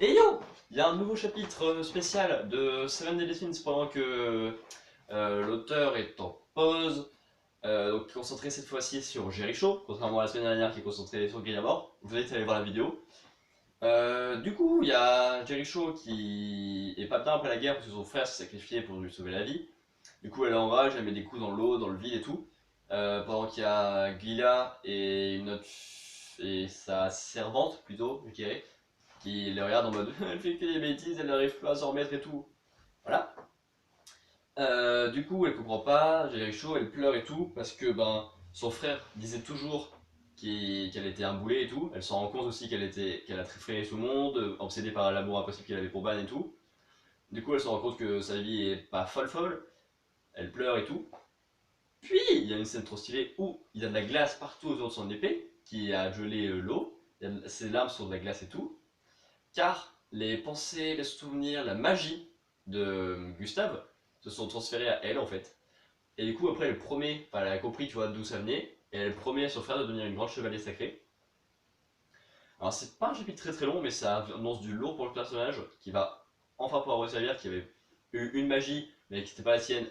Et yo! Il y a un nouveau chapitre spécial de Seven Deadly Sins pendant que l'auteur est en pause. Donc concentré cette fois-ci sur Jericho, contrairement à la semaine dernière qui est concentré sur Guillemot. Vous allez aller voir la vidéo. Du coup, il y a Jericho qui est pas bien après la guerre parce que son frère s'est sacrifié pour lui sauver la vie. Du coup, elle est en rage, elle met des coups dans l'eau, dans le vide et tout. Pendant qu'il y a Gila et et sa servante plutôt, je dirais, qui les regarde en mode elle fait que des bêtises, elle n'arrive pas à s'en remettre et tout. Voilà. Du coup, elle comprend pas, Jericho, elle pleure et tout, parce que son frère disait toujours qu'elle était un boulet et tout. Elle s'en rend compte aussi qu'elle a freiné tout le monde, obsédée par l'amour impossible qu'elle avait pour Ban et tout. Du coup, elle se rend compte que sa vie est pas folle folle, elle pleure et tout. Puis, il y a une scène trop stylée où il y a de la glace partout autour de son épée, qui a gelé l'eau. Ses larmes sont de la glace et tout. Car les pensées, les souvenirs, la magie de Gustave se sont transférés à elle en fait. Et du coup après elle promet, enfin elle a compris tu vois d'où ça venait, et elle promet à son frère de devenir une grande chevalier sacrée. Alors c'est pas un chapitre très très long mais ça annonce du lourd pour le personnage qui va enfin pouvoir resservir, qui avait eu une magie mais qui n'était pas la sienne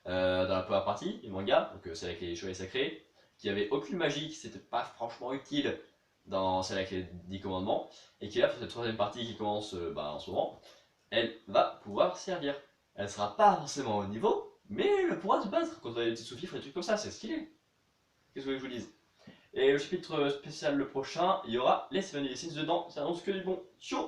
dans la première partie du manga, donc celle avec les chevaliers sacrés, qui avait aucune magie, qui s'était pas franchement utile dans celle avec les 10 commandements, et qui là pour cette troisième partie qui commence en ce moment, elle va pouvoir servir. Elle sera pas forcément au niveau, mais elle pourra se battre contre les petits sous-fifres et des trucs comme ça, c'est stylé. Qu'est-ce que vous voulez que je vous dise? Et le chapitre spécial le prochain, il y aura les Seven Deadly Sins dedans, ça annonce que du bon. Ciao.